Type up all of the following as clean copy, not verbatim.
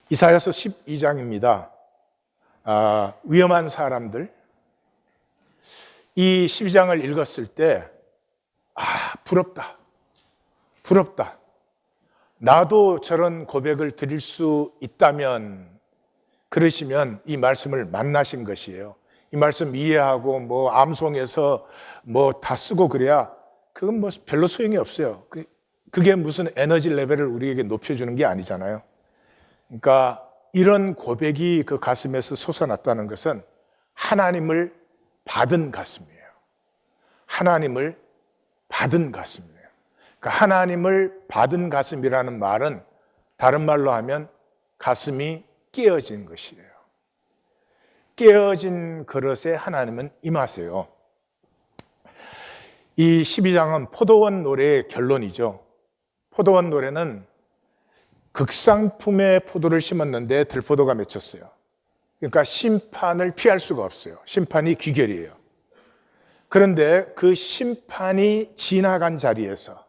이사야서 12장입니다. 위험한 사람들. 이 12장을 읽었을 때 부럽다. 부럽다. 나도 저런 고백을 드릴 수 있다면, 그러시면 이 말씀을 만나신 것이에요. 이 말씀 이해하고 암송해서 다 쓰고 그래야 그건 별로 소용이 없어요. 그게 무슨 에너지 레벨을 우리에게 높여주는 게 아니잖아요. 그러니까 이런 고백이 그 가슴에서 솟아났다는 것은 하나님을 받은 가슴이에요. 하나님을 받은 가슴이에요. 그러니까 하나님을 받은 가슴이라는 말은 다른 말로 하면 가슴이 깨어진 것이에요. 깨어진 그릇에 하나님은 임하세요. 이 12장은 포도원 노래의 결론이죠. 포도원 노래는 극상품의 포도를 심었는데 들포도가 맺혔어요. 그러니까 심판을 피할 수가 없어요. 심판이 귀결이에요. 그런데 그 심판이 지나간 자리에서,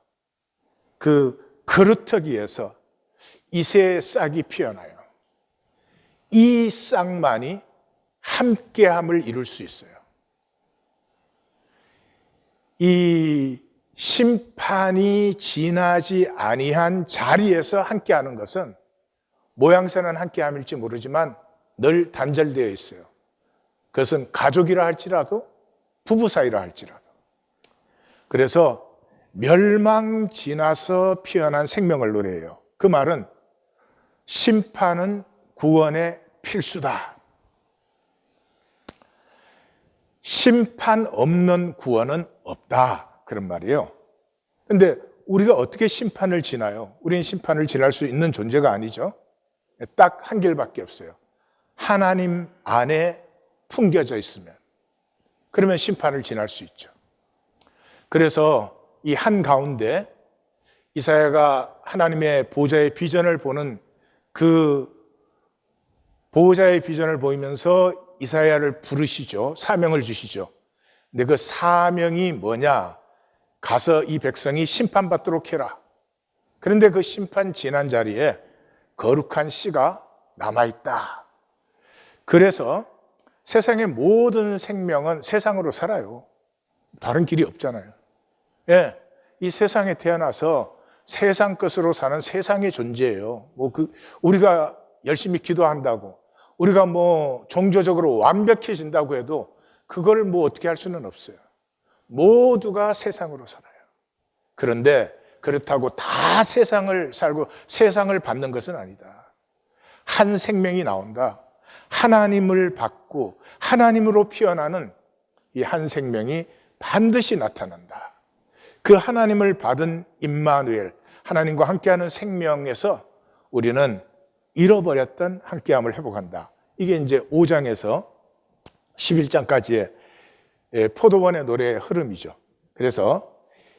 그 그루터기에서 이새의 싹이 피어나요. 이 싹만이 함께함을 이룰 수 있어요. 이 심판이 지나지 아니한 자리에서 함께하는 것은 모양새는 함께함일지 모르지만 늘 단절되어 있어요. 그것은 가족이라 할지라도 부부 사이라 할지라도. 그래서 멸망 지나서 피어난 생명을 노래해요. 그 말은 심판은 구원의 필수다. 심판 없는 구원은 없다. 그런 말이에요. 그런데 우리가 어떻게 심판을 지나요? 우리는 심판을 지날 수 있는 존재가 아니죠. 딱 한 길밖에 없어요. 하나님 안에 품겨져 있으면, 그러면 심판을 지날 수 있죠. 그래서 이 한가운데 이사야가 하나님의 보좌의 비전을 보는 그 보좌의 비전을 보이면서 이사야를 부르시죠. 사명을 주시죠. 근데 그 사명이 뭐냐? 가서 이 백성이 심판받도록 해라. 그런데 그 심판 지난 자리에 거룩한 씨가 남아있다. 그래서 세상의 모든 생명은 세상으로 살아요. 다른 길이 없잖아요. 이 세상에 태어나서 세상 것으로 사는 세상의 존재예요. 우리가 열심히 기도한다고, 우리가 종교적으로 완벽해진다고 해도 그걸 어떻게 할 수는 없어요. 모두가 세상으로 살아요. 그런데 그렇다고 다 세상을 살고 세상을 받는 것은 아니다. 한 생명이 나온다. 하나님을 받고 하나님으로 피어나는 이 한 생명이 반드시 나타난다. 그 하나님을 받은 임마누엘, 하나님과 함께하는 생명에서 우리는 잃어버렸던 함께함을 회복한다. 이게 이제 5장에서 11장까지의 포도원의 노래의 흐름이죠. 그래서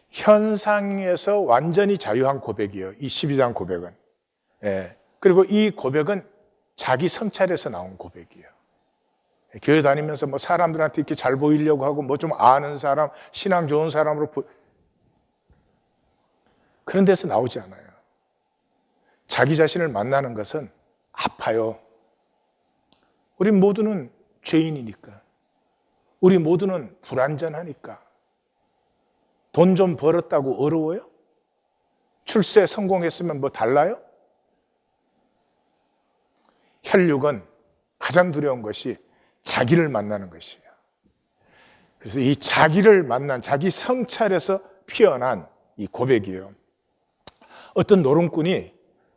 현상에서 완전히 자유한 고백이에요. 이 12장 고백은. 그리고 이 고백은 자기 성찰에서 나온 고백이에요. 교회 다니면서 사람들한테 이렇게 잘 보이려고 하고 좀 아는 사람, 신앙 좋은 사람으로 그런 데서 나오지 않아요. 자기 자신을 만나는 것은 아파요. 우리 모두는 죄인이니까. 우리 모두는 불완전하니까. 돈 좀 벌었다고 어려워요? 출세 성공했으면 달라요? 혈육은 가장 두려운 것이 자기를 만나는 것이에요. 그래서 이 자기를 만난, 자기 성찰에서 피어난 이 고백이에요. 어떤 노름꾼이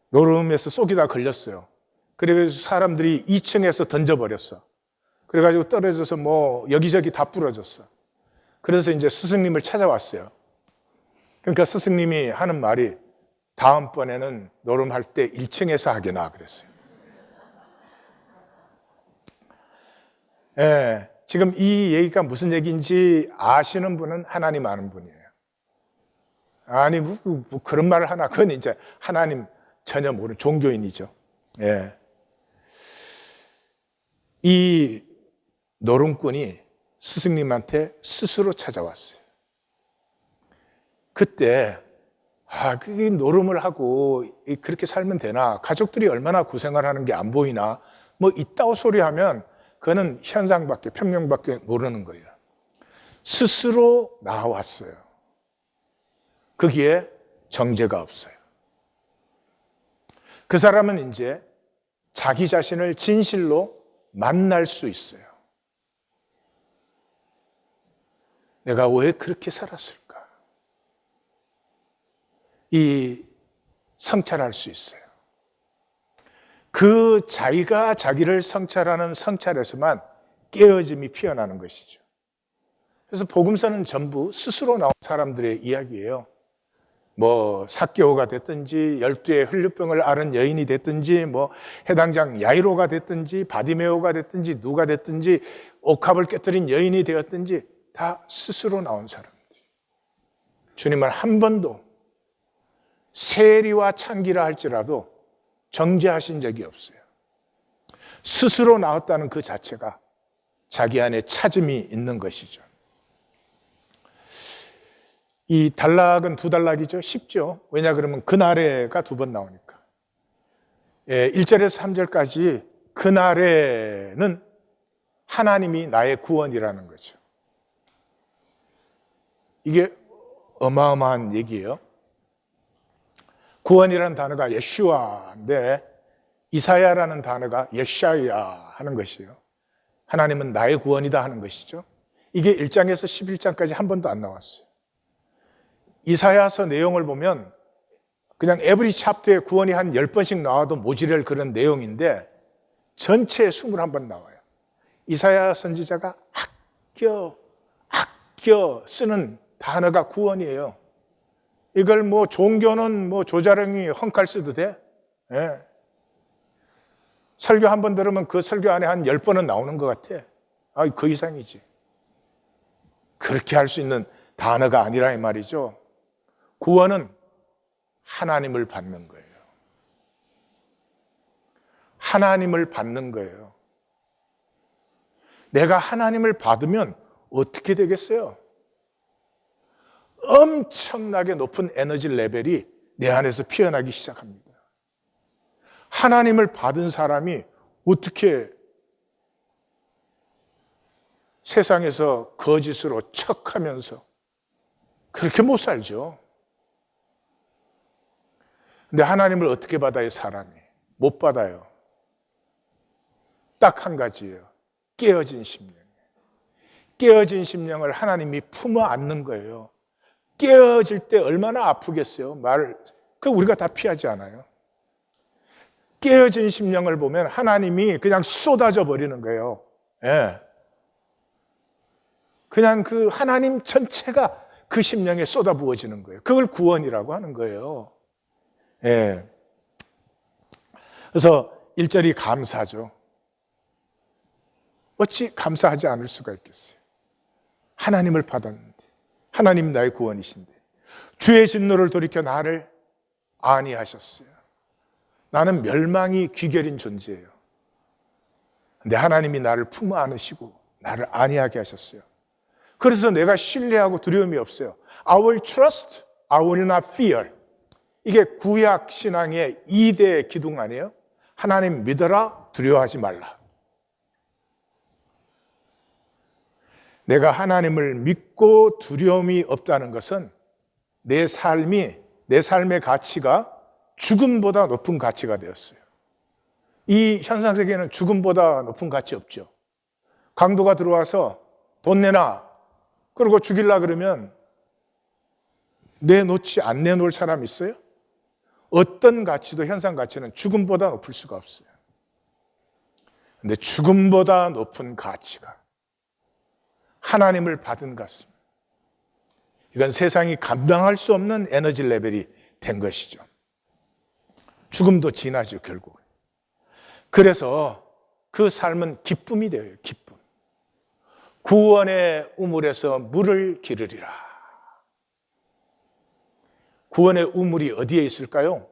노름에서 쏙이 다 걸렸어요. 그래서 사람들이 2층에서 던져버렸어. 그래가지고 떨어져서 여기저기 다 부러졌어. 그래서 이제 스승님을 찾아왔어요. 그러니까 스승님이 하는 말이 다음번에는 노름할 때 1층에서 하게나 그랬어요. 지금 이 얘기가 무슨 얘기인지 아시는 분은 하나님 아는 분이에요. 아니, 그런 말을 하나. 그건 이제 하나님 전혀 모르는 종교인이죠. 이 노름꾼이 스승님한테 스스로 찾아왔어요. 그때 그게 노름을 하고 그렇게 살면 되나? 가족들이 얼마나 고생을 하는 게 안 보이나? 뭐 이따오 소리 하면 그거는 현상밖에, 평명밖에 모르는 거예요. 스스로 나왔어요. 거기에 정죄가 없어요. 그 사람은 이제 자기 자신을 진실로 만날 수 있어요. 내가 왜 그렇게 살았을까? 이 성찰할 수 있어요. 그 자기가 자기를 성찰하는 성찰에서만 깨어짐이 피어나는 것이죠. 그래서 복음서는 전부 스스로 나온 사람들의 이야기예요. 뭐 삭개오가 됐든지 12의 혈류병을 앓은 여인이 됐든지 뭐 해당장 야이로가 됐든지 바디메오가 됐든지 누가 됐든지 옥합을 깨뜨린 여인이 되었든지 다 스스로 나온 사람들. 주님은 한 번도 세리와 창기라 할지라도 정죄하신 적이 없어요. 스스로 나왔다는 그 자체가 자기 안에 찾음이 있는 것이죠. 이 단락은 두 단락이죠. 쉽죠. 왜냐 그러면 그날에가 두 번 나오니까. 1절에서 3절까지 그날에는 하나님이 나의 구원이라는 거죠. 이게 어마어마한 얘기예요. 구원이라는 단어가 예슈아인데 이사야라는 단어가 예샤야 하는 것이에요. 하나님은 나의 구원이다 하는 것이죠. 이게 1장에서 11장까지 한 번도 안 나왔어요. 이사야서 내용을 보면 그냥 에브리 챕터에 구원이 한 10번씩 나와도 모자랄 그런 내용인데 전체에 21번 나와요. 이사야 선지자가 아껴 쓰는 단어가 구원이에요. 이걸 뭐 종교는 뭐 조자룡이 헝칼 써도 돼? 예. 설교 한 번 들으면 그 설교 안에 한 10번은 나오는 것 같아. 그 이상이지. 그렇게 할 수 있는 단어가 아니라 이 말이죠. 구원은 하나님을 받는 거예요. 하나님을 받는 거예요. 내가 하나님을 받으면 어떻게 되겠어요? 엄청나게 높은 에너지 레벨이 내 안에서 피어나기 시작합니다. 하나님을 받은 사람이 어떻게 세상에서 거짓으로 척하면서 그렇게 못 살죠. 근데 하나님을 어떻게 받아요, 사람이? 못 받아요. 딱 한 가지예요. 깨어진 심령. 깨어진 심령을 하나님이 품어 안는 거예요. 깨어질 때 얼마나 아프겠어요? 우리가 다 피하지 않아요. 깨어진 심령을 보면 하나님이 그냥 쏟아져 버리는 거예요. 예. 그냥 그 하나님 전체가 그 심령에 쏟아 부어지는 거예요. 그걸 구원이라고 하는 거예요. 예. 그래서 1절이 감사죠. 어찌 감사하지 않을 수가 있겠어요? 하나님을 받았는데, 하나님 나의 구원이신데, 주의 진노를 돌이켜 나를 안위하셨어요. 나는 멸망이 귀결인 존재예요. 근데 하나님이 나를 품어 안으시고 나를 안위하게 하셨어요. 그래서 내가 신뢰하고 두려움이 없어요. I will trust, I will not fear. 이게 구약 신앙의 2대 기둥 아니에요? 하나님 믿어라, 두려워하지 말라. 내가 하나님을 믿고 두려움이 없다는 것은 내 삶의 가치가 죽음보다 높은 가치가 되었어요. 이 현상 세계는 죽음보다 높은 가치 없죠. 강도가 들어와서 돈 내놔. 그리고 죽일라 그러면 안 내놓을 사람 있어요? 어떤 가치도 현상 가치는 죽음보다 높을 수가 없어요. 근데 죽음보다 높은 가치가 하나님을 받은 것입니다. 이건 세상이 감당할 수 없는 에너지 레벨이 된 것이죠. 죽음도 지나죠, 결국. 그래서 그 삶은 기쁨이 되어요, 기쁨. 구원의 우물에서 물을 기르리라. 구원의 우물이 어디에 있을까요?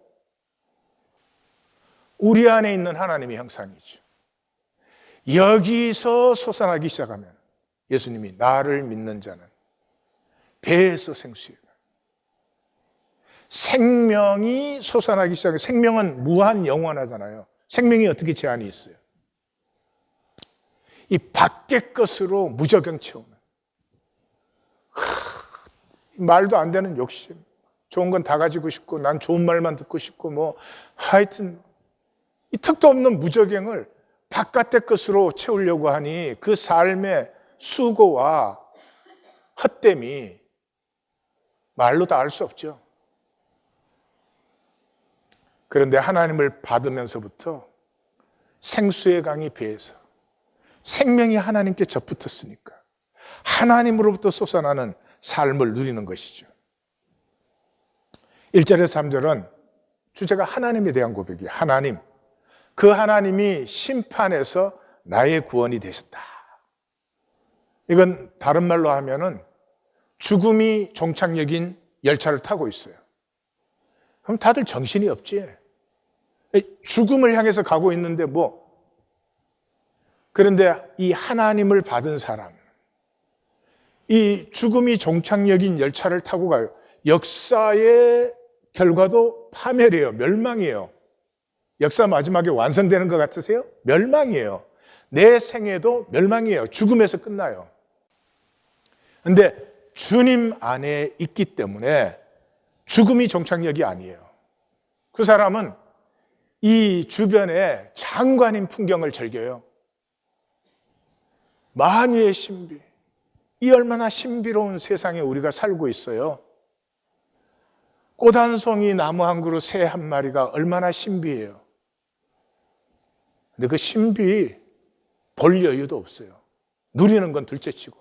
우리 안에 있는 하나님의 형상이죠. 여기서 솟아나기 시작하면 예수님이 나를 믿는 자는 배에서 생수에 생명이 솟아나기 시작해. 생명은 무한 영원하잖아요. 생명이 어떻게 제한이 있어요? 이 밖의 것으로 무저경 채우는 말도 안 되는 욕심. 좋은 건 다 가지고 싶고 난 좋은 말만 듣고 싶고 뭐 하여튼 이 턱도 없는 무저경을 바깥의 것으로 채우려고 하니 그 삶의 수고와 헛됨이 말로 다 알 수 없죠. 그런데 하나님을 받으면서부터 생수의 강이 배에서 생명이 하나님께 접붙었으니까 하나님으로부터 솟아나는 삶을 누리는 것이죠. 1절에서 3절은 주제가 하나님에 대한 고백이에요. 하나님, 그 하나님이 심판에서 나의 구원이 되셨다. 이건 다른 말로 하면은 죽음이 종착역인 열차를 타고 있어요. 그럼 다들 정신이 없지. 죽음을 향해서 가고 있는데 그런데 이 하나님을 받은 사람, 이 죽음이 종착역인 열차를 타고 가요. 역사의 결과도 파멸이에요. 멸망이에요. 역사 마지막에 완성되는 것 같으세요? 멸망이에요. 내 생애도 멸망이에요. 죽음에서 끝나요. 그런데 주님 안에 있기 때문에 죽음이 종착역이 아니에요. 그 사람은 이 주변에 장관인 풍경을 즐겨요. 만유의 신비. 이 얼마나 신비로운 세상에 우리가 살고 있어요. 꽃 한 송이, 나무 한 그루, 새 한 마리가 얼마나 신비해요. 근데 그 신비 볼 여유도 없어요. 누리는 건 둘째치고.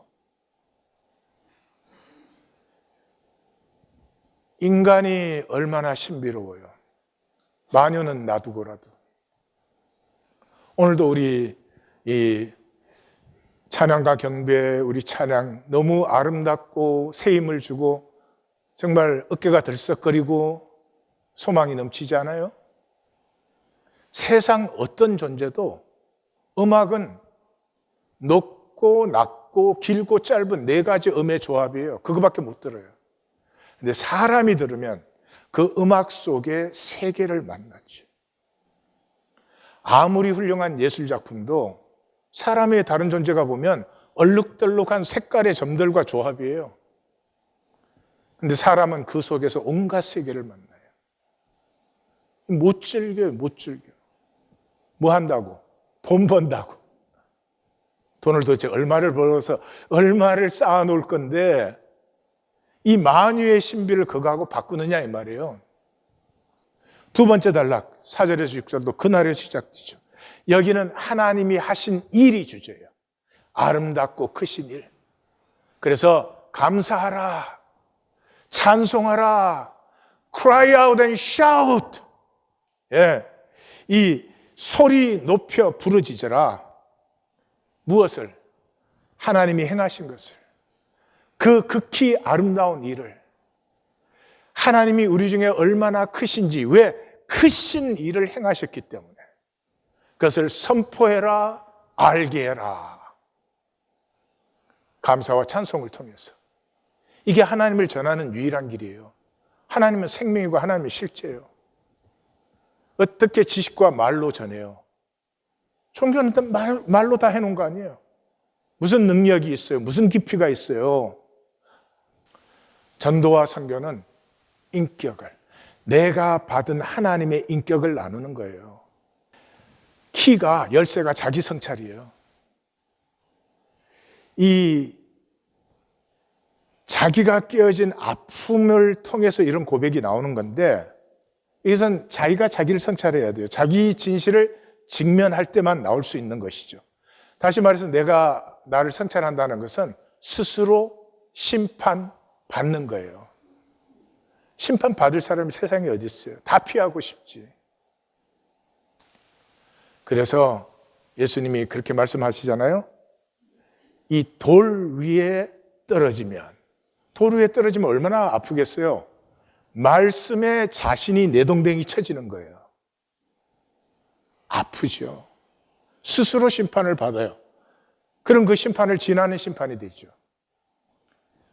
인간이 얼마나 신비로워요. 마녀는 놔두고라도. 오늘도 우리 이 찬양과 경배, 우리 찬양 너무 아름답고 새 힘을 주고 정말 어깨가 들썩거리고 소망이 넘치지 않아요? 세상 어떤 존재도 음악은 높고 낮고 길고 짧은 네 가지 음의 조합이에요. 그거밖에 못 들어요. 근데 사람이 들으면 그 음악 속에 세계를 만나죠. 아무리 훌륭한 예술작품도 사람의 다른 존재가 보면 얼룩덜룩한 색깔의 점들과 조합이에요. 근데 사람은 그 속에서 온갖 세계를 만나요. 못 즐겨요, 못 즐겨. 뭐 한다고? 돈 번다고. 돈을 도대체 얼마를 벌어서 얼마를 쌓아놓을 건데 이 만유의 신비를 그거하고 바꾸느냐 이 말이에요. 두 번째 단락 4절에서 6절도 그날에 시작되죠. 여기는 하나님이 하신 일이 주제예요. 아름답고 크신 일. 그래서 감사하라, 찬송하라, cry out and shout. 예, 이 소리 높여 부르짖어라. 무엇을? 하나님이 행하신 것을. 그 극히 아름다운 일을. 하나님이 우리 중에 얼마나 크신지, 왜 크신 일을 행하셨기 때문에 그것을 선포해라, 알게 해라. 감사와 찬송을 통해서. 이게 하나님을 전하는 유일한 길이에요. 하나님은 생명이고 하나님은 실제예요. 어떻게 지식과 말로 전해요? 종교는 말로 다 해놓은 거 아니에요. 무슨 능력이 있어요? 무슨 깊이가 있어요? 전도와 선교는 인격을, 내가 받은 하나님의 인격을 나누는 거예요. 키가, 열쇠가 자기 성찰이에요. 이 자기가 깨어진 아픔을 통해서 이런 고백이 나오는 건데, 이것은 자기가 자기를 성찰해야 돼요. 자기 진실을 직면할 때만 나올 수 있는 것이죠. 다시 말해서 내가 나를 성찰한다는 것은 스스로 심판받는 거예요. 심판받을 사람이 세상에 어디 있어요? 다 피하고 싶지. 그래서 예수님이 그렇게 말씀하시잖아요. 이 돌 위에 떨어지면, 돌 위에 떨어지면 얼마나 아프겠어요? 말씀에 자신이 내동댕이 쳐지는 거예요. 아프죠. 스스로 심판을 받아요. 그럼 그 심판을 지나는 심판이 되죠.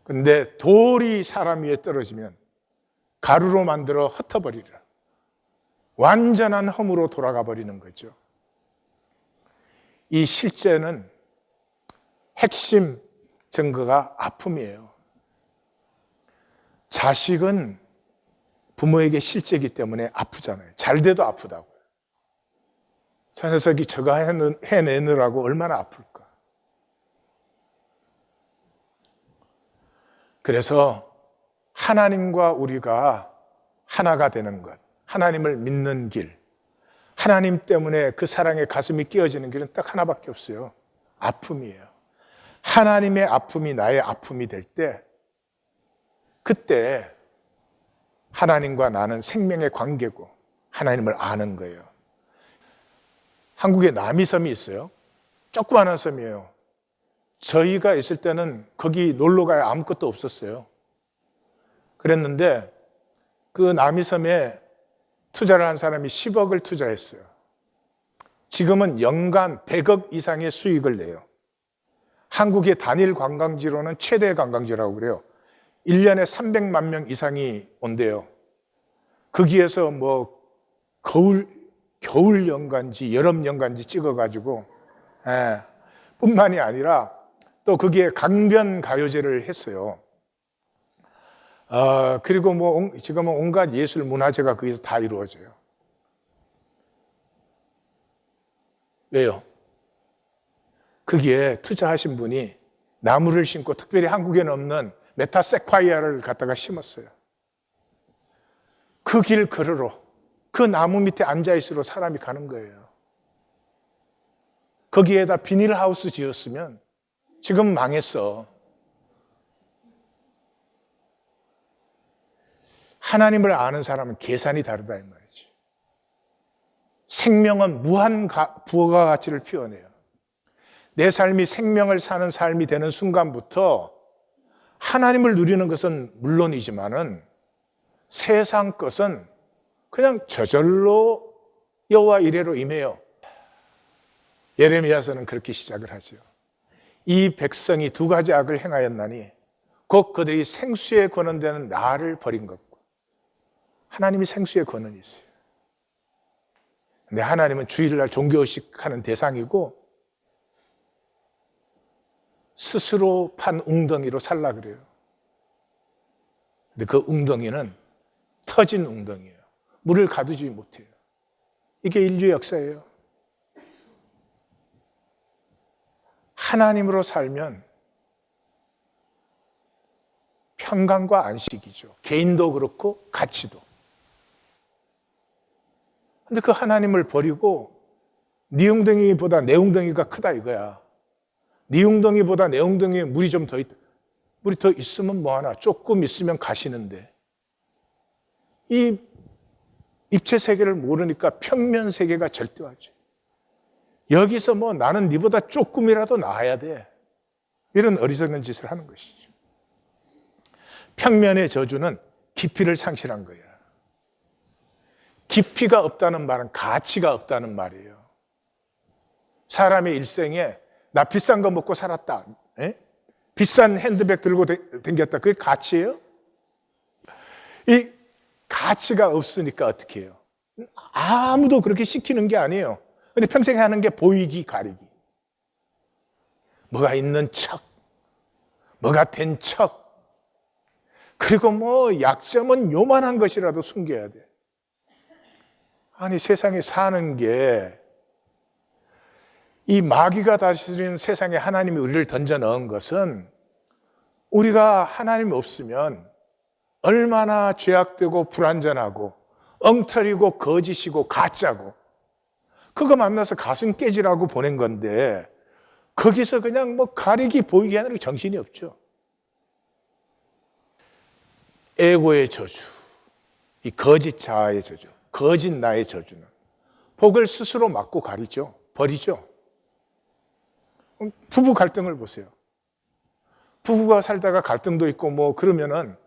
그런데 돌이 사람 위에 떨어지면 가루로 만들어 흩어버리라. 완전한 험으로 돌아가 버리는 거죠. 이 실제는 핵심 증거가 아픔이에요. 자식은 부모에게 실제이기 때문에 아프잖아요. 잘 돼도 아프다고요. 저 녀석이 저거 해내느라고 얼마나 아플까. 그래서 하나님과 우리가 하나가 되는 것, 하나님을 믿는 길, 하나님 때문에 그 사랑에 가슴이 끼어지는 길은 딱 하나밖에 없어요. 아픔이에요. 하나님의 아픔이 나의 아픔이 될 때, 그때 하나님과 나는 생명의 관계고 하나님을 아는 거예요. 한국에 남이섬이 있어요. 조그마한 섬이에요. 저희가 있을 때는 거기 놀러 가야 아무것도 없었어요. 그랬는데 그 남이섬에 투자를 한 사람이 10억을 투자했어요. 지금은 연간 100억 이상의 수익을 내요. 한국의 단일 관광지로는 최대 관광지라고 그래요. 1년에 300만 명 이상이 온대요. 거기에서 뭐 겨울 연간지, 여름 연간지 찍어가지고, 뿐만이 아니라 또 거기에 강변 가요제를 했어요. 그리고 뭐 지금은 온갖 예술 문화재가 거기서 다 이루어져요. 왜요? 거기에 투자하신 분이 나무를 심고, 특별히 한국에는 없는 메타세콰이아를 갖다가 심었어요. 그 길 걸으러, 그 나무 밑에 앉아있으러 사람이 가는 거예요. 거기에다 비닐하우스 지었으면 지금 망했어. 하나님을 아는 사람은 계산이 다르다 이 말이죠. 생명은 무한 부가가치를 피워내요. 내 삶이 생명을 사는 삶이 되는 순간부터 하나님을 누리는 것은 물론이지만은 세상 것은 그냥 저절로 여호와 이레로 임해요. 예레미야서는 그렇게 시작을 하죠. 이 백성이 두 가지 악을 행하였나니 곧 그들이 생수의 권원되는 나를 버린 것과, 하나님이 생수의 권원이 있어요. 근데 하나님은 주일날 종교의식하는 대상이고 스스로 판 웅덩이로 살라 그래요. 근데 그 웅덩이는 터진 웅덩이에요. 물을 가두지 못해요. 이게 인류의 역사예요. 하나님으로 살면 평강과 안식이죠. 개인도 그렇고 가치도. 근데 그 하나님을 버리고 네 웅덩이보다 내 웅덩이가 크다 이거야. 네 웅덩이보다 내 웅덩이에 물이 좀 더 있다. 물이 더 있으면 뭐하나, 조금 있으면 가시는데, 이 입체 세계를 모르니까 평면 세계가 절대화죠. 여기서 뭐 나는 네보다 조금이라도 나아야 돼, 이런 어리석은 짓을 하는 것이죠. 평면의 저주는 깊이를 상실한 거예요. 깊이가 없다는 말은 가치가 없다는 말이에요. 사람의 일생에 나 비싼 거 먹고 살았다, 비싼 핸드백 들고 다녔다, 그게 가치예요? 이 가치가 없으니까 어떻게 해요? 아무도 그렇게 시키는 게 아니에요. 근데 평생 하는 게 보이기 가리기. 뭐가 있는 척, 뭐가 된 척, 그리고 뭐 약점은 요만한 것이라도 숨겨야 돼. 아니, 세상에 사는 게, 이 마귀가 다스리는 세상에 하나님이 우리를 던져 넣은 것은, 우리가 하나님이 없으면 얼마나 죄악되고 불완전하고 엉터리고 거짓이고 가짜고, 그거 만나서 가슴 깨지라고 보낸 건데, 거기서 그냥 뭐 가리기 보이게 하는 정신이 없죠. 에고의 저주, 이 거짓 자아의 저주, 거짓 나의 저주는 복을 스스로 막고 가리죠. 버리죠. 부부 갈등을 보세요. 부부가 살다가 갈등도 있고 뭐 그러면은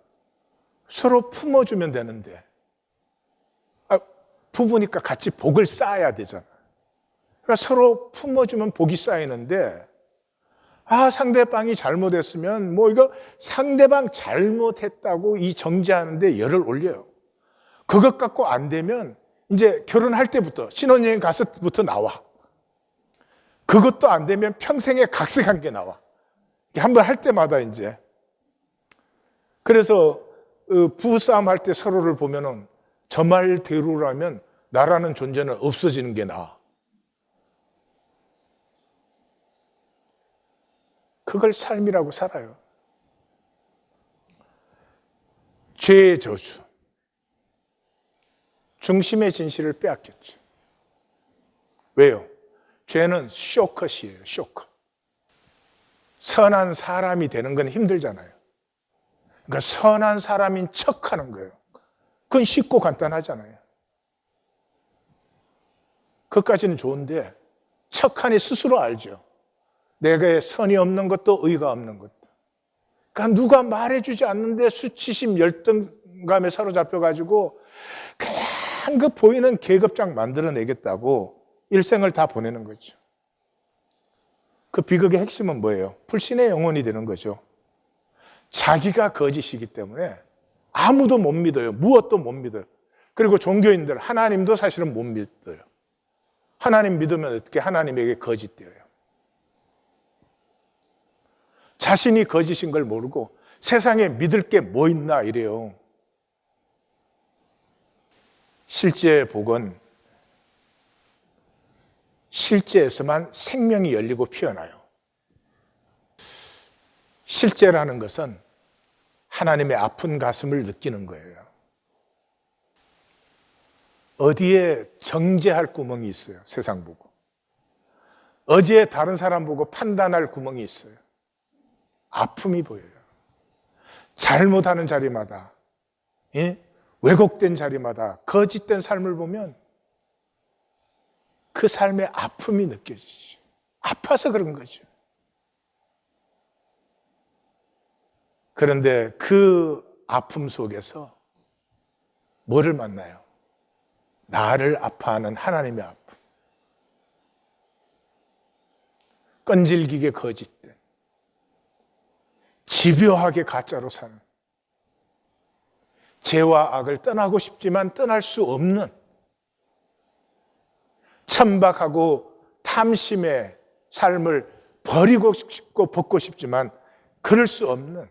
서로 품어주면 되는데, 부부니까 같이 복을 쌓아야 되잖아. 그러니까 서로 품어주면 복이 쌓이는데, 상대방이 잘못했으면 뭐 이거 상대방 잘못했다고 이 정죄하는데 열을 올려요. 그것 갖고 안 되면 이제 결혼할 때부터, 신혼여행 가서부터 나와. 그것도 안 되면 평생에 각색한 게 나와. 한번 할 때마다 이제. 그래서 부부싸움 할 때 서로를 보면은 저 말대로라면 나라는 존재는 없어지는 게 나아. 그걸 삶이라고 살아요. 죄의 저주. 중심의 진실을 빼앗겼죠. 왜요? 죄는 쇼컷이에요, 쇼컷. 선한 사람이 되는 건 힘들잖아요. 그러니까 선한 사람인 척 하는 거예요. 그건 쉽고 간단하잖아요. 그것까지는 좋은데, 척하니 스스로 알죠. 내게 선이 없는 것도 의가 없는 것도. 그러니까 누가 말해주지 않는데 수치심, 열등감에 사로잡혀가지고 그냥 그 보이는 계급장 만들어내겠다고 일생을 다 보내는 거죠. 그 비극의 핵심은 뭐예요? 불신의 영혼이 되는 거죠. 자기가 거짓이기 때문에 아무도 못 믿어요. 무엇도 못 믿어요. 그리고 종교인들, 하나님도 사실은 못 믿어요. 하나님 믿으면 어떻게 하나님에게 거짓되어요. 자신이 거짓인 걸 모르고 세상에 믿을 게 뭐 있나 이래요. 실제 복은 실제에서만 생명이 열리고 피어나요. 실제라는 것은 하나님의 아픈 가슴을 느끼는 거예요. 어디에 정죄할 구멍이 있어요, 세상 보고. 어디에 다른 사람 보고 판단할 구멍이 있어요. 아픔이 보여요. 잘못하는 자리마다, 왜곡된 자리마다 거짓된 삶을 보면 그 삶의 아픔이 느껴지죠. 아파서 그런 거죠. 그런데 그 아픔 속에서 뭐를 만나요? 나를 아파하는 하나님의 아픔. 끈질기게 거짓된, 집요하게 가짜로 사는, 죄와 악을 떠나고 싶지만 떠날 수 없는, 천박하고 탐심의 삶을 버리고 싶고 벗고 싶지만 그럴 수 없는,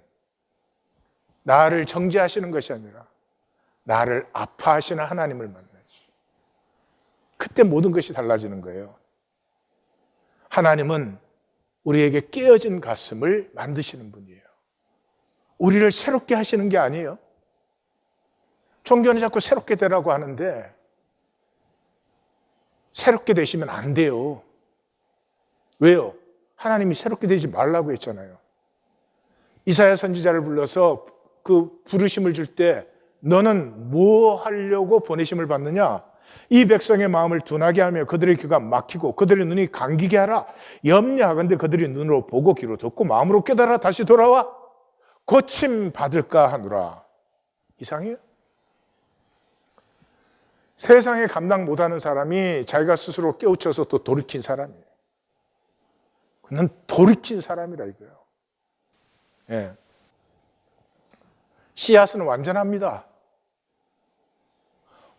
나를 정죄하시는 것이 아니라 나를 아파하시는 하나님을 만나죠. 그때 모든 것이 달라지는 거예요. 하나님은 우리에게 깨어진 가슴을 만드시는 분이에요. 우리를 새롭게 하시는 게 아니에요. 종교는 자꾸 새롭게 되라고 하는데 새롭게 되시면 안 돼요. 왜요? 하나님이 새롭게 되지 말라고 했잖아요. 이사야 선지자를 불러서 그 부르심을 줄 때 너는 뭐 하려고 보내심을 받느냐? 이 백성의 마음을 둔하게 하며 그들의 귀가 막히고 그들의 눈이 감기게 하라. 염려하건대 그들이 눈으로 보고 귀로 듣고 마음으로 깨달아 다시 돌아와 고침 받을까 하노라. 이상해요? 세상에 감당 못하는 사람이 자기가 스스로 깨우쳐서 또 돌이킨 사람이에요. 그는 돌이킨 사람이라 이거예요. 예. 씨앗은 완전합니다.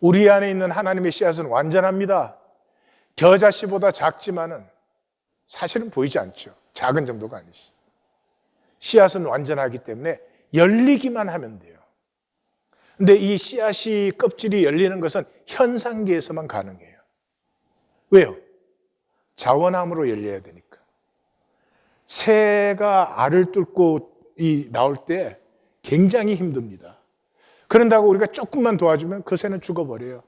우리 안에 있는 하나님의 씨앗은 완전합니다. 겨자씨보다 작지만은 사실은 보이지 않죠. 작은 정도가 아니지. 씨앗은 완전하기 때문에 열리기만 하면 돼요. 근데 이 씨앗이 껍질이 열리는 것은 현상계에서만 가능해요. 왜요? 자원함으로 열려야 되니까. 새가 알을 뚫고 나올 때 굉장히 힘듭니다. 그런다고 우리가 조금만 도와주면 그 새는 죽어버려요.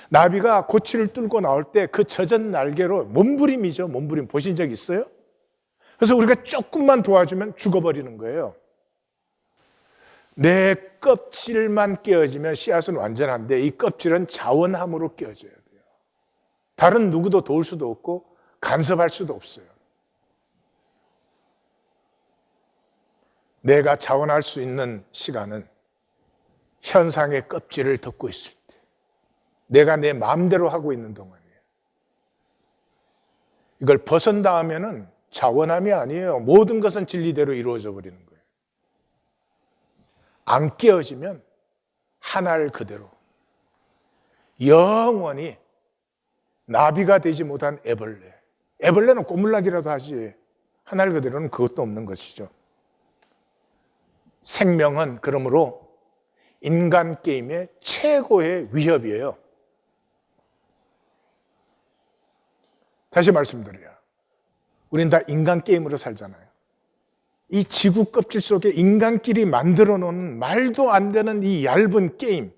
나비가 고치를 뚫고 나올 때 그 젖은 날개로 몸부림이죠. 몸부림 보신 적 있어요? 그래서 우리가 조금만 도와주면 죽어버리는 거예요. 내 껍질만 깨어지면 씨앗은 완전한데 이 껍질은 자원함으로 깨어져야 돼요. 다른 누구도 도울 수도 없고 간섭할 수도 없어요. 내가 자원할 수 있는 시간은 현상의 껍질을 덮고 있을 때, 내가 내 마음대로 하고 있는 동안이에요. 이걸 벗은다 하면은 자원함이 아니에요. 모든 것은 진리대로 이루어져 버리는 거예요. 안 깨어지면 하나를 그대로 영원히 나비가 되지 못한 애벌레. 애벌레는 꼬물락이라도 하지 하늘 그대로는 그것도 없는 것이죠. 생명은 그러므로 인간 게임의 최고의 위협이에요. 다시 말씀드려요. 우린 다 인간 게임으로 살잖아요. 이 지구 껍질 속에 인간끼리 만들어 놓은 말도 안 되는 이 얇은 게임.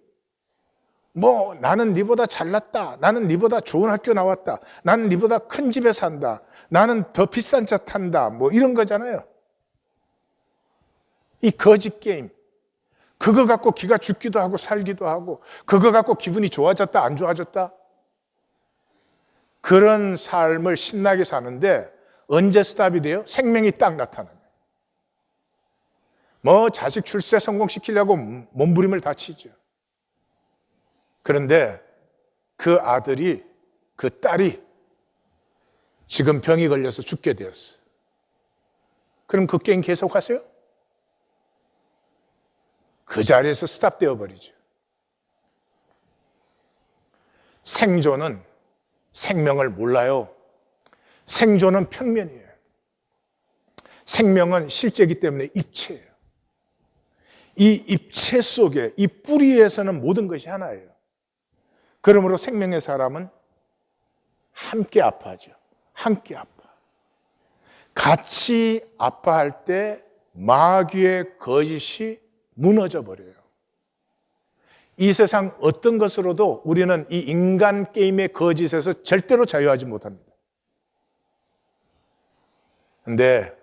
뭐 나는 네보다 잘났다. 나는 네보다 좋은 학교 나왔다. 나는 네보다 큰 집에 산다. 나는 더 비싼 차 탄다. 뭐 이런 거잖아요. 이 거짓 게임. 그거 갖고 기가 죽기도 하고 살기도 하고 그거 갖고 기분이 좋아졌다 안 좋아졌다. 그런 삶을 신나게 사는데 언제 스탑이 돼요? 생명이 딱 나타납니다. 뭐 자식 출세 성공시키려고 몸부림을 다 치죠. 그런데 그 아들이, 그 딸이 지금 병이 걸려서 죽게 되었어요. 그럼 그 게임 계속하세요? 그 자리에서 스탑되어 버리죠. 생존은 생명을 몰라요. 생존은 평면이에요. 생명은 실제이기 때문에 입체예요. 이 입체 속에, 이 뿌리에서는 모든 것이 하나예요. 그러므로 생명의 사람은 함께 아파하죠. 함께 아파. 같이 아파할 때 마귀의 거짓이 무너져 버려요. 이 세상 어떤 것으로도 우리는 이 인간 게임의 거짓에서 절대로 자유하지 못합니다. 그런데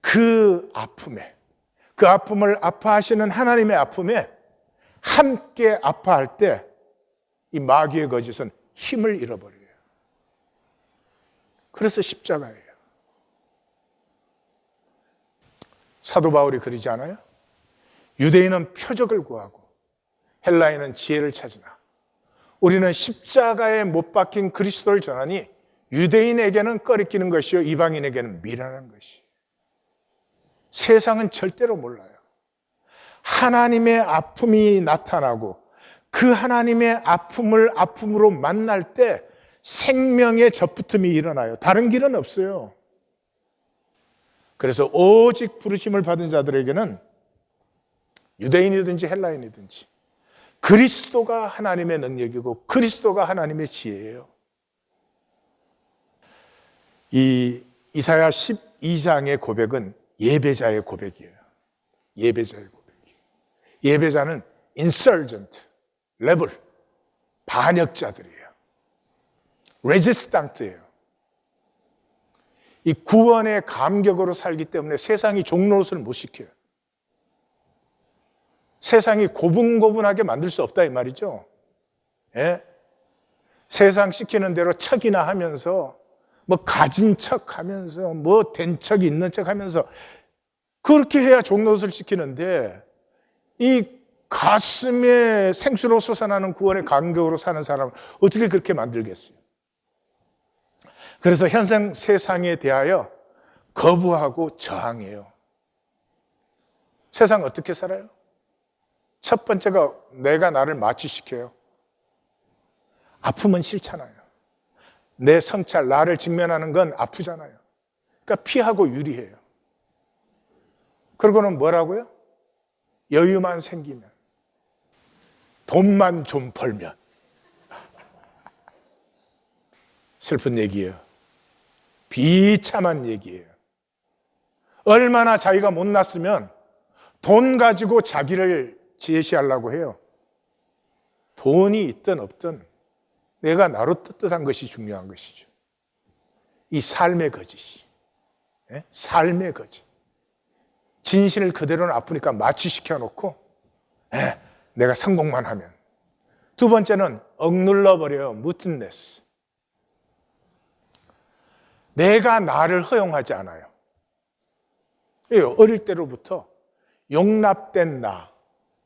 그 아픔에, 그 아픔을 아파하시는 하나님의 아픔에 함께 아파할 때 이 마귀의 거짓은 힘을 잃어버려요. 그래서 십자가예요. 사도 바울이 그러지 않아요? 유대인은 표적을 구하고 헬라인은 지혜를 찾으나 우리는 십자가에 못 박힌 그리스도를 전하니 유대인에게는 꺼리끼는 것이요 이방인에게는 미련한 것이. 세상은 절대로 몰라요. 하나님의 아픔이 나타나고 그 하나님의 아픔을 아픔으로 만날 때 생명의 접붙음이 일어나요. 다른 길은 없어요. 그래서 오직 부르심을 받은 자들에게는 유대인이든지 헬라인이든지 그리스도가 하나님의 능력이고 그리스도가 하나님의 지혜예요. 이 이사야 12장의 고백은 예배자의 고백이에요. 예배자의 고백이에요. 예배자는 insurgent, 레벨, 반역자들이에요. 레지스탕트예요. 이 구원의 감격으로 살기 때문에 세상이 종노릇을 못 시켜요. 세상이 고분고분하게 만들 수 없다 이 말이죠. 예? 세상 시키는 대로 척이나 하면서 뭐 가진 척 하면서 뭐 된 척이 있는 척 하면서 그렇게 해야 종노릇을 시키는데 이 가슴에 생수로 솟아나는 구원의 감격으로 사는 사람을 어떻게 그렇게 만들겠어요? 그래서 현생 세상에 대하여 거부하고 저항해요. 세상 어떻게 살아요? 첫 번째가 내가 나를 마취시켜요. 아픔은 싫잖아요. 내 성찰, 나를 직면하는 건 아프잖아요. 그러니까 피하고 유리해요. 그러고는 뭐라고요? 여유만 생기면, 돈만 좀 벌면. 슬픈 얘기예요. 비참한 얘기예요. 얼마나 자기가 못났으면 돈 가지고 자기를 제시하려고 해요. 돈이 있든 없든 내가 나로 떳떳한 것이 중요한 것이죠. 이 삶의 거짓이. 예? 삶의 거짓. 진실을 그대로는 아프니까 마취시켜 놓고 내가 성공만 하면. 두 번째는 억눌러 버려요. 무튼네스. 내가 나를 허용하지 않아요. 어릴 때로부터 용납된 나,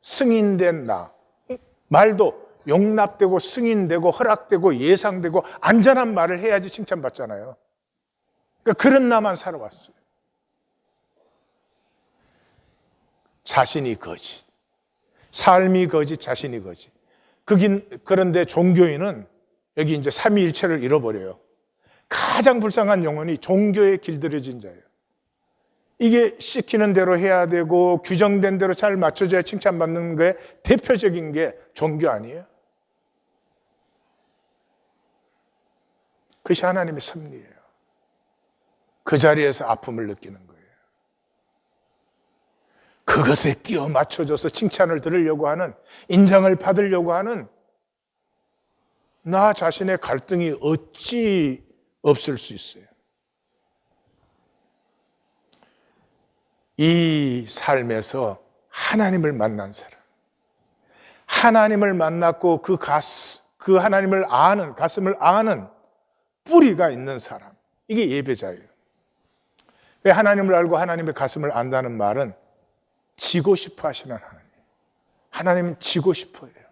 승인된 나, 말도 용납되고 승인되고 허락되고 예상되고 안전한 말을 해야지 칭찬받잖아요. 그러니까 그런 나만 살아왔어요. 자신이 거짓, 삶이 거짓, 자신이 거짓. 그런데 종교인은 여기 이제 삼위일체를 잃어버려요. 가장 불쌍한 영혼이 종교에 길들여진 자예요. 이게 시키는 대로 해야 되고 규정된 대로 잘 맞춰져야 칭찬받는 게 대표적인 게 종교 아니에요? 그것이 하나님의 섭리예요. 그 자리에서 아픔을 느끼는 거예요. 그것에 끼워 맞춰줘서 칭찬을 들으려고 하는, 인정을 받으려고 하는 나 자신의 갈등이 어찌 없을 수 있어요. 이 삶에서 하나님을 만난 사람, 하나님을 만났고 그 하나님을 아는, 가슴을 아는 뿌리가 있는 사람, 이게 예배자예요. 왜 하나님을 알고 하나님의 가슴을 안다는 말은 지고 싶어 하시는 하나님. 하나님은 지고 싶어 해요.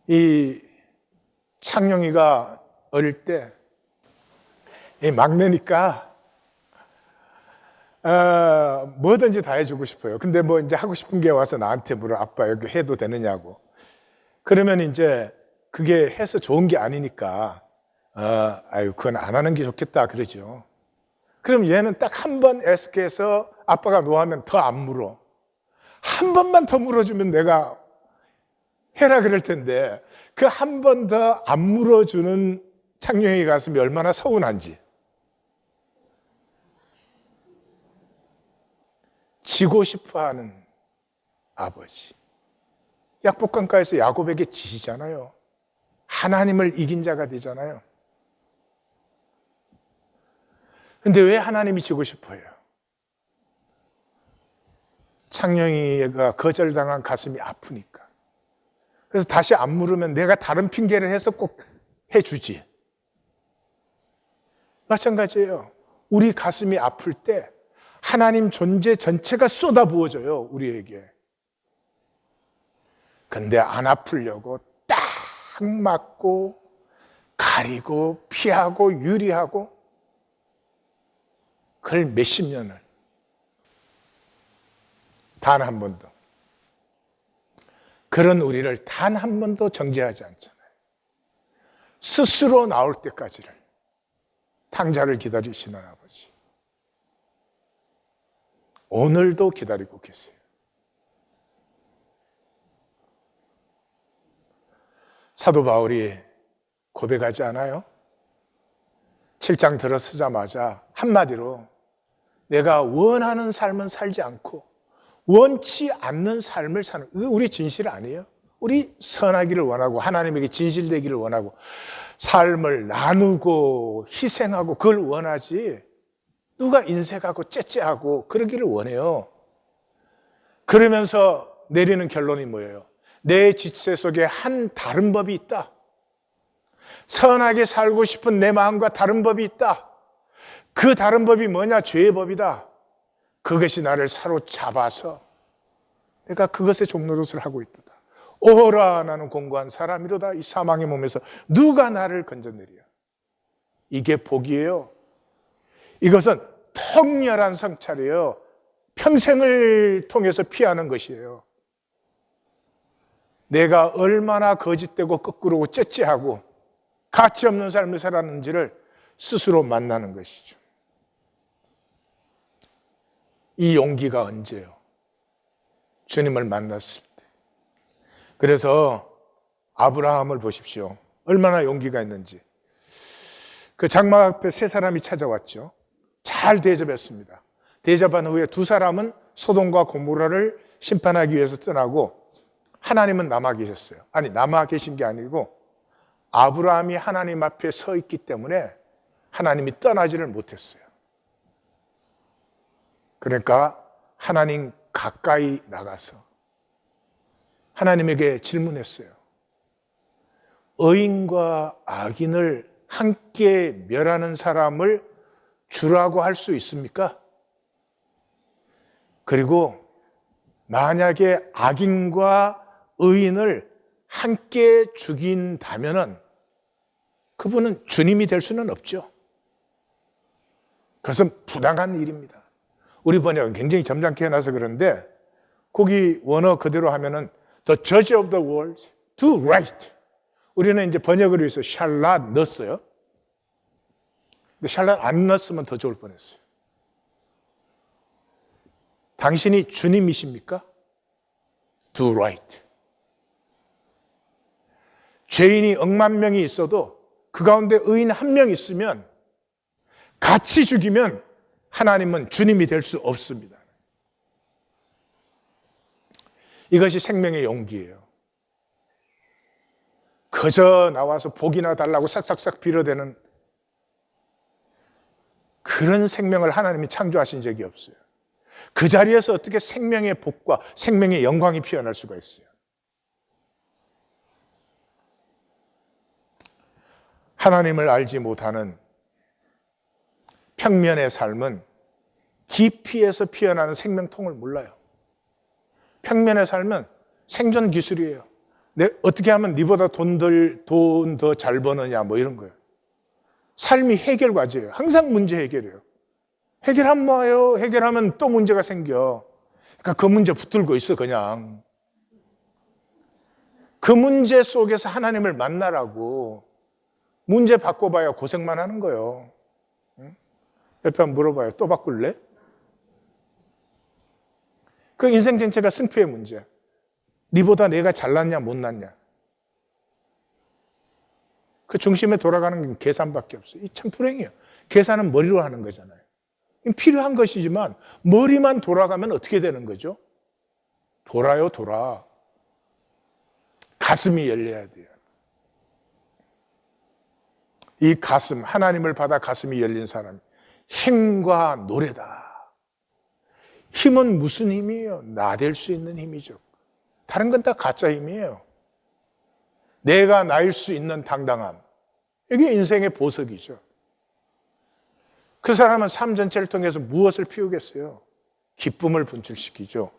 이 창룡이가 어릴 때, 이 막내니까 뭐든지 다 해주고 싶어요. 근데 뭐 이제 하고 싶은 게 와서 나한테 물어. 아빠 여기 해도 되느냐고. 그러면 이제 그게 해서 좋은 게 아니니까 아유 그건 안 하는 게 좋겠다 그러죠. 그럼 얘는 딱 한 번 애석해서 아빠가 노하면 더 안 물어. 한 번만 더 물어주면 내가 해라 그럴 텐데 그 한 번 더 안 물어주는 창룡이 가슴이 얼마나 서운한지. 지고 싶어하는 아버지. 약복강가에서 야곱에게 지시잖아요. 하나님을 이긴 자가 되잖아요. 근데 왜 하나님이 지고 싶어요? 창룡이가 거절당한 가슴이 아프니까. 그래서 다시 안 물으면 내가 다른 핑계를 해서 꼭 해주지. 마찬가지예요. 우리 가슴이 아플 때 하나님 존재 전체가 쏟아부어져요, 우리에게. 근데 안 아프려고 딱 막고 가리고 피하고 유리하고 그걸 몇십 년을 단 한 번도 그런 우리를 단 한 번도 정죄하지 않잖아요. 스스로 나올 때까지를 탕자를 기다리시는 아버지. 오늘도 기다리고 계세요. 사도 바울이 고백하지 않아요? 7장 들어서자마자 한마디로 내가 원하는 삶은 살지 않고 원치 않는 삶을 사는, 이거 우리 진실 아니에요? 우리 선하기를 원하고 하나님에게 진실되기를 원하고 삶을 나누고 희생하고 그걸 원하지 누가 인색하고 째째하고 그러기를 원해요. 그러면서 내리는 결론이 뭐예요? 내 지체 속에 한 다른 법이 있다. 선하게 살고 싶은 내 마음과 다른 법이 있다. 그 다른 법이 뭐냐? 죄의 법이다. 그것이 나를 사로잡아서 내가 그것의 종노릇을 하고 있다. 오호라 나는 공고한 사람이로다. 이 사망의 몸에서 누가 나를 건져내리야. 이게 복이에요. 이것은 통렬한 성찰이에요. 평생을 통해서 피하는 것이에요. 내가 얼마나 거짓되고 거꾸로고 째째하고 가치 없는 삶을 살았는지를 스스로 만나는 것이죠. 이 용기가 언제요? 주님을 만났을 때. 그래서 아브라함을 보십시오. 얼마나 용기가 있는지. 그 장막 앞에 세 사람이 찾아왔죠. 잘 대접했습니다. 대접한 후에 두 사람은 소돔과 고모라를 심판하기 위해서 떠나고 하나님은 남아 계셨어요. 아니, 남아 계신 게 아니고 아브라함이 하나님 앞에 서 있기 때문에 하나님이 떠나지를 못했어요. 그러니까 하나님 가까이 나가서 하나님에게 질문했어요. 의인과 악인을 함께 멸하는 사람을 주라고 할 수 있습니까? 그리고 만약에 악인과 의인을 함께 죽인다면은 그분은 주님이 될 수는 없죠. 그것은 부당한 일입니다. 우리 번역은 굉장히 점잖게 해놔서 그런데 거기 원어 그대로 하면은 The judge of the world, do right. 우리는 이제 번역을 위해서 shall not 넣었어요. 근데 shall not 안 넣었으면 더 좋을 뻔했어요. 당신이 주님이십니까? Do right. 죄인이 100만 명이 있어도 그 가운데 의인 1명 있으면 같이 죽이면 하나님은 주님이 될 수 없습니다. 이것이 생명의 용기예요. 그저 나와서 복이나 달라고 싹싹싹 빌어대는 그런 생명을 하나님이 창조하신 적이 없어요. 그 자리에서 어떻게 생명의 복과 생명의 영광이 피어날 수가 있어요. 하나님을 알지 못하는 평면의 삶은 깊이에서 피어나는 생명통을 몰라요. 평면의 삶은 생존 기술이에요. 어떻게 하면 니보다 돈 더 잘 버느냐 뭐 이런 거예요. 삶이 해결 과제예요. 항상 문제 해결이에요. 해결하면 뭐예요? 해결하면 또 문제가 생겨. 그러니까 그 문제 붙들고 있어 그냥. 그 문제 속에서 하나님을 만나라고. 문제 바꿔봐야 고생만 하는 거예요. 옆에 한번 물어봐요. 또 바꿀래? 그 인생 전체가 승패의 문제야. 니보다 내가 잘났냐 못났냐. 그 중심에 돌아가는 게 계산밖에 없어요. 이 참 불행해요. 계산은 머리로 하는 거잖아요. 필요한 것이지만 머리만 돌아가면 어떻게 되는 거죠? 돌아요, 돌아. 가슴이 열려야 돼요. 이 가슴, 하나님을 받아 가슴이 열린 사람, 힘과 노래다. 힘은 무슨 힘이에요? 나댈 수 있는 힘이죠. 다른 건 다 가짜 힘이에요. 내가 나일 수 있는 당당함. 이게 인생의 보석이죠. 그 사람은 삶 전체를 통해서 무엇을 피우겠어요? 기쁨을 분출시키죠.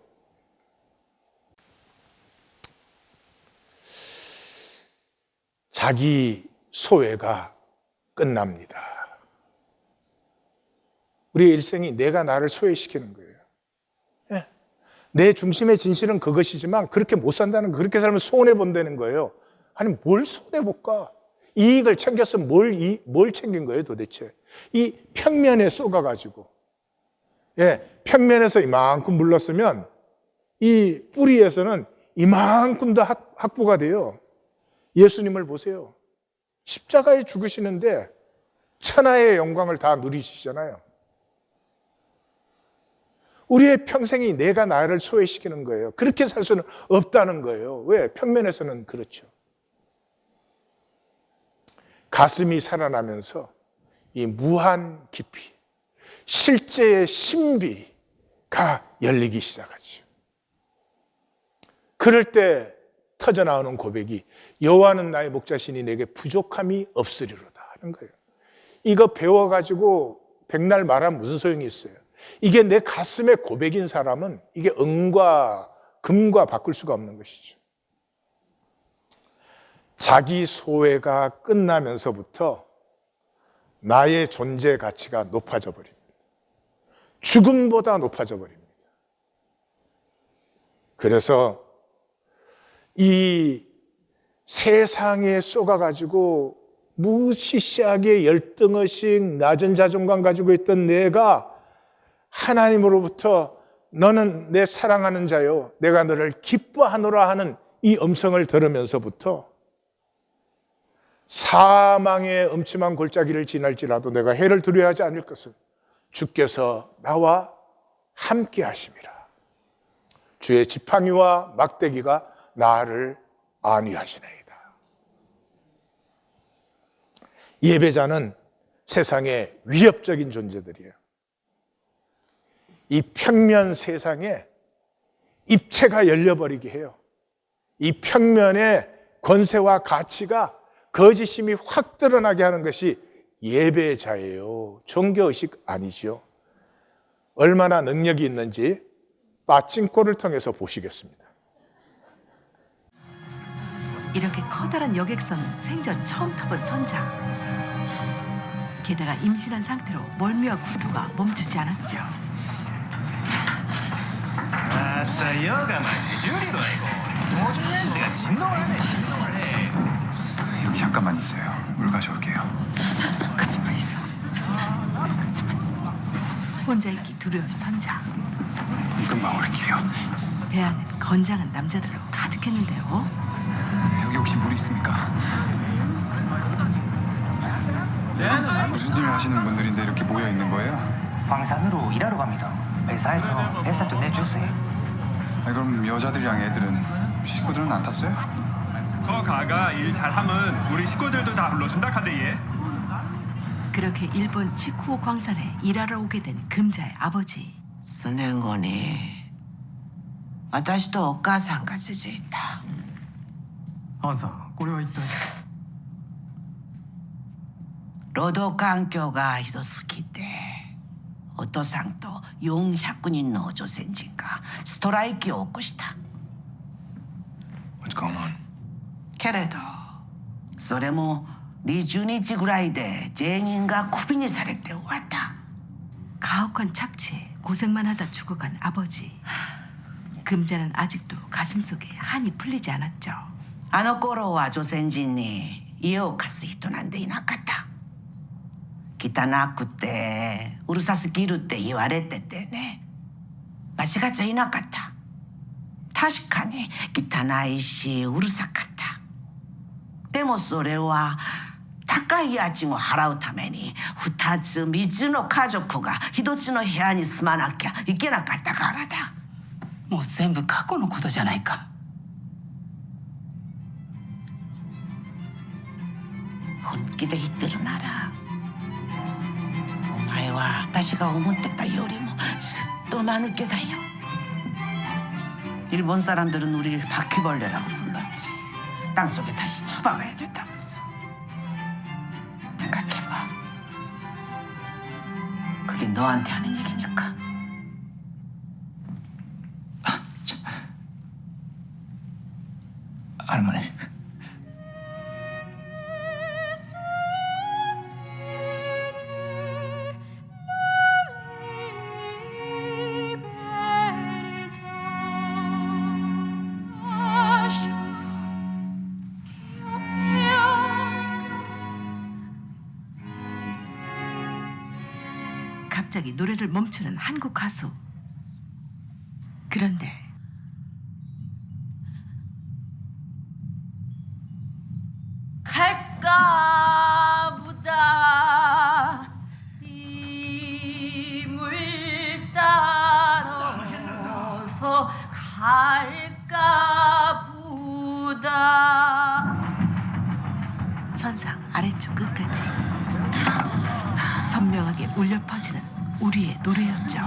자기 소외가 끝납니다. 우리의 일생이 내가 나를 소외시키는 거예요. 네. 내 중심의 진실은 그것이지만 그렇게 못 산다는 거, 그렇게 살면 손해본다는 거예요. 아니 뭘 손해볼까? 이익을 챙겼으면 뭘 챙긴 거예요 도대체? 이 평면에 쏘가가지고 평면에서 이만큼 물렀으면 이 뿌리에서는 이만큼 더 확보가 돼요. 예수님을 보세요. 십자가에 죽으시는데 천하의 영광을 다 누리시잖아요. 우리의 평생이 내가 나를 소외시키는 거예요. 그렇게 살 수는 없다는 거예요. 왜? 평면에서는 그렇죠. 가슴이 살아나면서 이 무한 깊이, 실제의 신비가 열리기 시작하죠. 그럴 때 터져나오는 고백이 여호와는 나의 목자시니 내게 부족함이 없으리로다 하는 거예요. 이거 배워가지고 백날 말하면 무슨 소용이 있어요? 이게 내 가슴의 고백인 사람은 이게 은과 금과 바꿀 수가 없는 것이죠. 자기 소외가 끝나면서부터 나의 존재 가치가 높아져 버립니다. 죽음보다 높아져 버립니다. 그래서 이 세상에 쏘가가지고 무시시하게 열등의식, 낮은 자존감 가지고 있던 내가 하나님으로부터 너는 내 사랑하는 자요, 내가 너를 기뻐하노라 하는 이 음성을 들으면서부터 사망의 음침한 골짜기를 지날지라도 내가 해를 두려워하지 않을 것은 주께서 나와 함께 하심이라. 주의 지팡이와 막대기가 나를 안위하시나이다. 예배자는 세상의 위협적인 존재들이에요. 이 평면 세상에 입체가 열려버리게 해요. 이 평면의 권세와 가치가 거짓심이 확 드러나게 하는 것이 예배자예요. 종교의식 아니지요. 얼마나 능력이 있는지 빠찡코를 통해서 보시겠습니다. 이렇게 커다란 여객선은 생전 처음 타본 선장. 게다가 임신한 상태로 멀미와 구토가 멈추지 않았죠. 아따 여가 마치 줄이고 여기 잠깐만 있어요. 물 가져올게요. 가지마 있어. 가지마 있어. 혼자 있기 두려운 선장. 금방 올게요. 배 안은 건장한 남자들로 가득했는데요. 여기 혹시 물 있습니까? 무슨 일 하시는 분들인데 이렇게 모여 있는 거예요? 광산으로 일하러 갑니다. 회사에서 뱃살도 내주세요. 아니, 그럼 여자들이랑 애들은 식구들은 안 탔어요? 거 가가 일 잘하면 우리 식구들도 다 불러준다 카대 얘. 그렇게 일본 치쿠오 광산에 일하러 오게 된 금자의 아버지. 数年後に私とお母さんが続いた。アンさん、これは一体。労働環境がひどすぎてお父さんと400人の女性人がストライキを起こした。 What's going on? けれどそれも20日ぐらいで全員がクビにされて終わった。 가혹한 착취에 고생만 하다 죽어간 아버지. 금자는 아직도 가슴속에 한이 풀리지 않았죠. あの頃は女性人に家を貸す人なんていなかった。汚くてうるさすぎるって言われててね、間違っちゃいなかった。確かに汚いしうるさかった。でもそれは高い家賃を払うために2つ3つの家族が1つの部屋に住まなきゃいけなかったからだ。もう全部過去のことじゃないか。本気で言ってるならお前は私が思ってたよりもずっと間抜けだよ。일본 사람들은 우리를 바퀴벌레라고 불렀지. 땅속에 다시 처박아야 된다면서. 생각해봐. 그게 너한테 하는 얘기니까. 할머니. 갑자기 노래를 멈추는 한국 가수. 그런데 갈까 보다 이 물 따라서 갈까 보다. 선상 아래쪽 끝까지 선명하게 울려 퍼지는 우리의 노래였죠.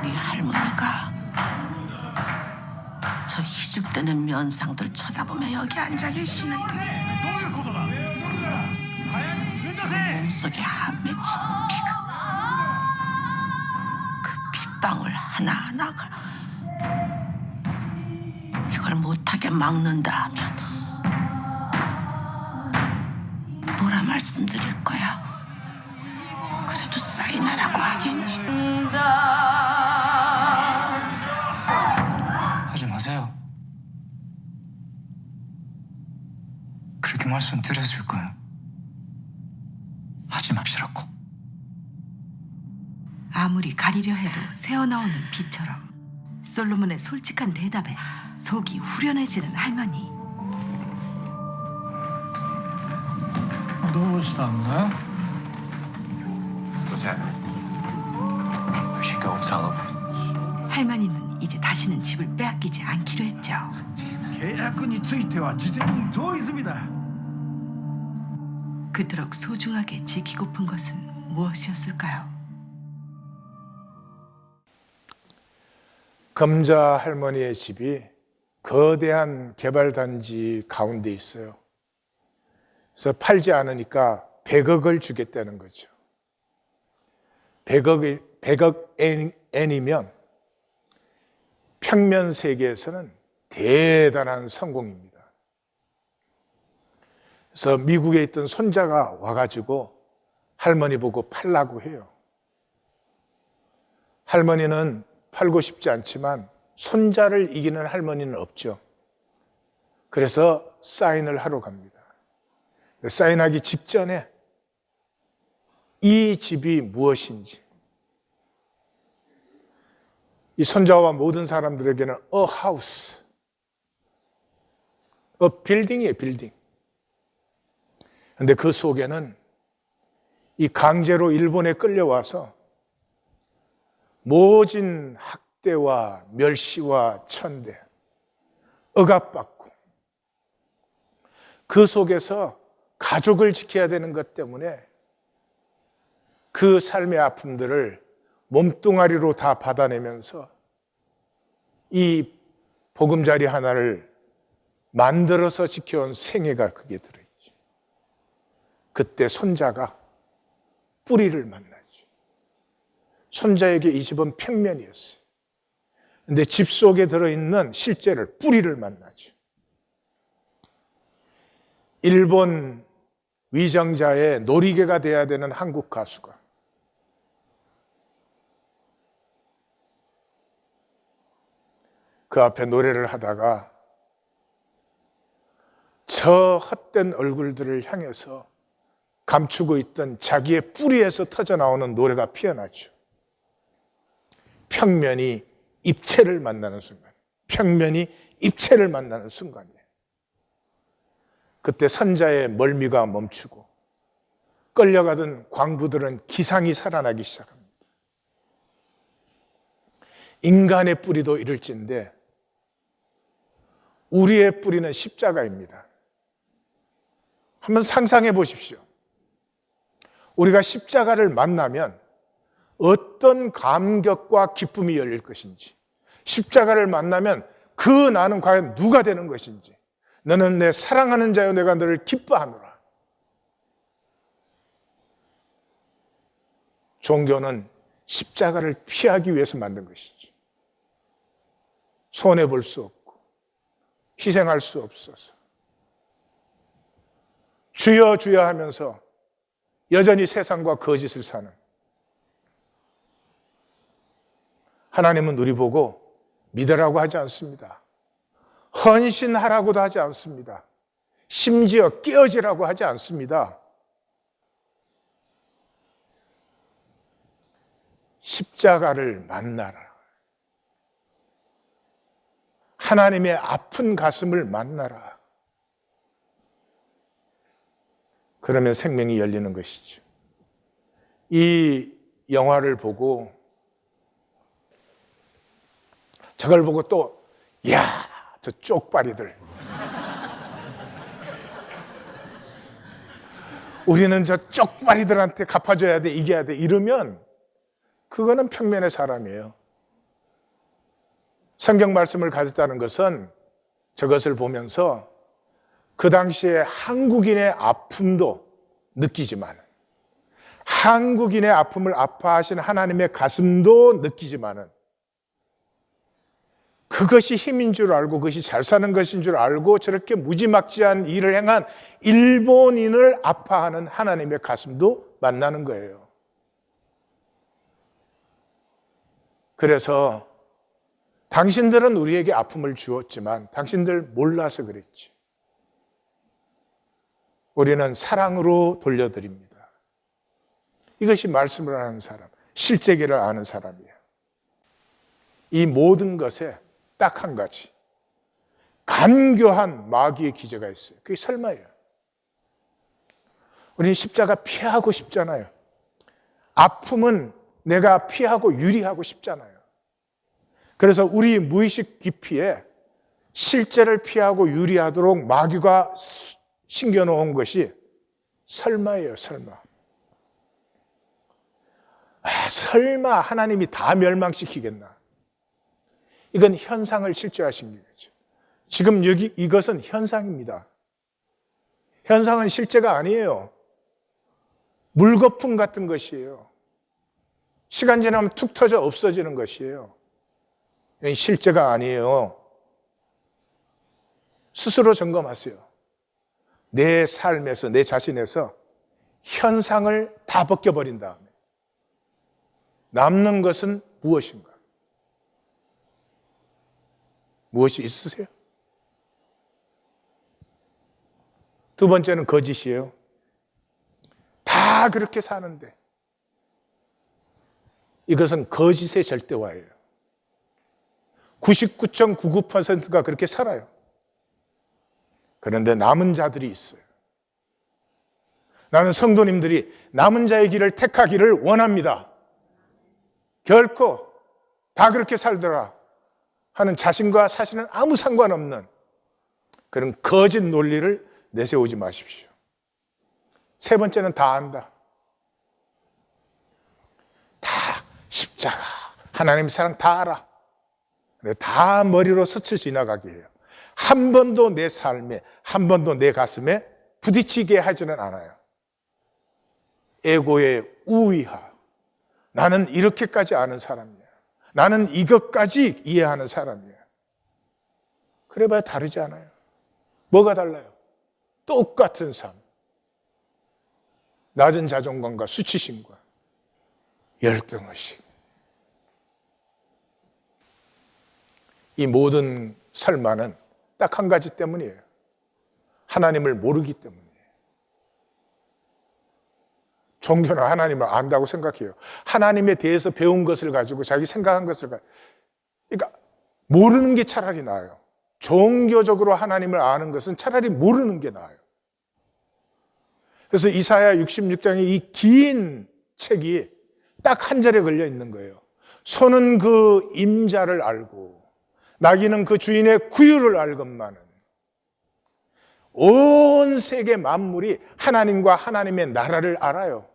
네 할머니가 저 희죽대는 면상들 쳐다보며 여기 앉아 계시는데 몸속에 한 맺힌 피가 그 핏방울 하나하나가 이걸 못하게 막는다 하면 뭐라 말씀드릴 거야. 그래도 사인하라고 하겠니? 하지 마세요. 그렇게 말씀드렸을 거예요. 하지 마시라고. 아무리 가리려 해도 새어나오는 비처럼 솔로몬의 솔직한 대답에 속이 후련해지는 할머니. どうしたんだ？ What's happening? We should go and sell them. 할머니는 이제 다시는 집을 빼앗기지 않기로 했죠. 契約については事前に同意済みだ。 그토록 소중하게 지키고픈 것은 무엇이었을까요? 금자 할머니의 집이 거대한 개발단지 가운데 있어요. 그래서 팔지 않으니까 100억을 주겠다는 거죠. 100억 엔이면 평면 세계에서는 대단한 성공입니다. 그래서 미국에 있던 손자가 와가지고 할머니 보고 팔라고 해요. 할머니는 팔고 싶지 않지만 손자를 이기는 할머니는 없죠. 그래서 사인을 하러 갑니다. 사인하기 직전에 이 집이 무엇인지, 이 손자와 모든 사람들에게는 a house, 빌딩이에요, 빌딩. 근데 그 속에는 이 강제로 일본에 끌려와서 모진 학대와 멸시와 천대, 억압받고 그 속에서 가족을 지켜야 되는 것 때문에 그 삶의 아픔들을 몸뚱아리로 다 받아내면서 이 보금자리 하나를 만들어서 지켜온 생애가 그게 들어있죠. 그때 손자가 뿌리를 만나죠. 손자에게 이 집은 평면이었어요. 근데 집 속에 들어있는 실제를, 뿌리를 만나죠. 일본 위정자의 놀이개가 돼야 되는 한국 가수가 그 앞에 노래를 하다가 저 헛된 얼굴들을 향해서 감추고 있던 자기의 뿌리에서 터져나오는 노래가 피어나죠. 평면이 입체를 만나는 순간, 평면이 입체를 만나는 순간이에요. 그때 선자의 멀미가 멈추고 끌려가던 광부들은 기상이 살아나기 시작합니다. 인간의 뿌리도 이럴진데 우리의 뿌리는 십자가입니다. 한번 상상해 보십시오. 우리가 십자가를 만나면 어떤 감격과 기쁨이 열릴 것인지, 십자가를 만나면 그 나는 과연 누가 되는 것인지, 너는 내 사랑하는 자여 내가 너를 기뻐하노라. 종교는 십자가를 피하기 위해서 만든 것이죠. 손해볼 수 없고 희생할 수 없어서 주여 주여 하면서 여전히 세상과 거짓을 사는, 하나님은 우리 보고 믿으라고 하지 않습니다. 헌신하라고도 하지 않습니다. 심지어 깨어지라고 하지 않습니다. 십자가를 만나라. 하나님의 아픈 가슴을 만나라. 그러면 생명이 열리는 것이죠. 이 영화를 보고 저걸 보고 또 야, 저 쪽발이들. 우리는 저 쪽발이들한테 갚아줘야 돼, 이겨야 돼 이러면 그거는 평면의 사람이에요. 성경 말씀을 가졌다는 것은 저것을 보면서 그 당시에 한국인의 아픔도 느끼지만, 한국인의 아픔을 아파하신 하나님의 가슴도 느끼지만은, 그것이 힘인 줄 알고 그것이 잘 사는 것인 줄 알고 저렇게 무지막지한 일을 행한 일본인을 아파하는 하나님의 가슴도 만나는 거예요. 그래서 당신들은 우리에게 아픔을 주었지만 당신들 몰라서 그랬지. 우리는 사랑으로 돌려드립니다. 이것이 말씀을 하는 사람, 실제계를 아는 사람이에요. 이 모든 것에 딱 한 가지, 간교한 마귀의 기제가 있어요. 그게 설마예요. 우리는 십자가 피하고 싶잖아요. 아픔은 내가 피하고 유리하고 싶잖아요. 그래서 우리 무의식 깊이에 실제를 피하고 유리하도록 마귀가 심겨놓은 것이 설마예요, 설마. 설마 하나님이 다 멸망시키겠나? 이건 현상을 실제하신 거죠. 지금 여기 이것은 현상입니다. 현상은 실제가 아니에요. 물거품 같은 것이에요. 시간 지나면 툭 터져 없어지는 것이에요. 이건 실제가 아니에요. 스스로 점검하세요. 내 삶에서, 내 자신에서 현상을 다 벗겨버린 다음에 남는 것은 무엇인가? 무엇이 있으세요? 두 번째는 거짓이에요. 다 그렇게 사는데 이것은 거짓의 절대화예요. 99.99%가 그렇게 살아요. 그런데 남은 자들이 있어요. 나는 성도님들이 남은 자의 길을 택하기를 원합니다. 결코 다 그렇게 살더라 하는 자신과 사실은 아무 상관없는 그런 거짓 논리를 내세우지 마십시오. 세 번째는 다 안다. 다 십자가, 하나님의 사랑 다 알아. 다 머리로 스쳐 지나가게 해요. 한 번도 내 삶에, 한 번도 내 가슴에 부딪히게 하지는 않아요. 에고의 우위하. 나는 이렇게까지 아는 사람이야. 나는 이것까지 이해하는 사람이야. 그래봐야 다르지 않아요. 뭐가 달라요? 똑같은 삶. 낮은 자존감과 수치심과 열등의식. 이 모든 설마는 딱 한 가지 때문이에요. 하나님을 모르기 때문이에요. 종교는 하나님을 안다고 생각해요. 하나님에 대해서 배운 것을 가지고 자기 생각한 것을 가지고. 그러니까 모르는 게 차라리 나아요. 종교적으로 하나님을 아는 것은 차라리 모르는 게 나아요. 그래서 이사야 66장의 이 긴 책이 딱 한 절에 걸려 있는 거예요. 소는 그 임자를 알고 나귀는 그 주인의 구유를 알건만은 온 세계 만물이 하나님과 하나님의 나라를 알아요.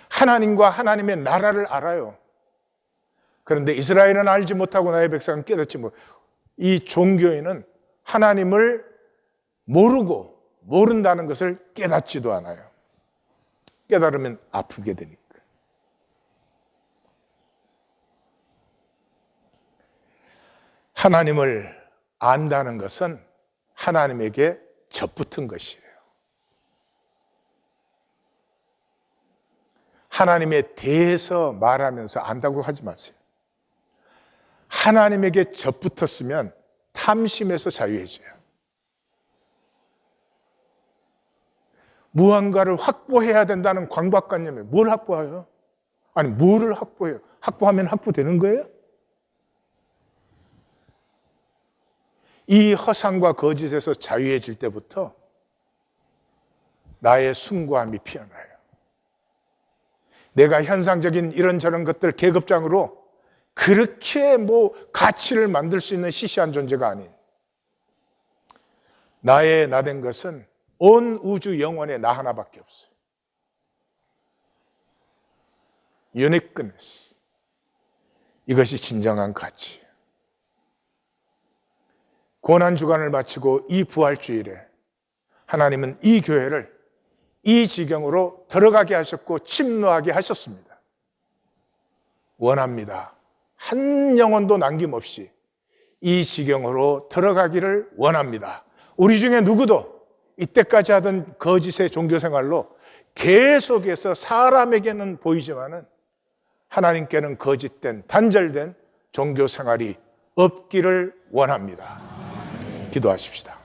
하나님과 하나님의 나라를 알아요. 그런데 이스라엘은 알지 못하고 나의 백성은 깨닫지 못. 이 종교인은 하나님을 모르고 모른다는 것을 깨닫지도 않아요. 깨달으면 아프게 되니까. 하나님을 안다는 것은 하나님에게 접붙은 것이에요. 하나님에 대해서 말하면서 안다고 하지 마세요. 하나님에게 접붙었으면 탐심에서 자유해져요. 무언가를 확보해야 된다는 강박관념에 뭘 확보해요? 아니, 뭐를 확보해요? 확보하면 확보되는 거예요? 이 허상과 거짓에서 자유해질 때부터 나의 숭고함이 피어나요. 내가 현상적인 이런저런 것들 계급장으로 그렇게 가치를 만들 수 있는 시시한 존재가 아닌 나의 나된 것은 온 우주 영원에 나 하나밖에 없어요. uniqueness. 이것이 진정한 가치. 고난주간을 마치고 이 부활주일에 하나님은 이 교회를 이 지경으로 들어가게 하셨고 침노하게 하셨습니다. 원합니다. 한 영혼도 남김없이 이 지경으로 들어가기를 원합니다. 우리 중에 누구도 이때까지 하던 거짓의 종교생활로 계속해서 사람에게는 보이지만은 하나님께는 거짓된 단절된 종교생활이 없기를 원합니다. 기도하십시다.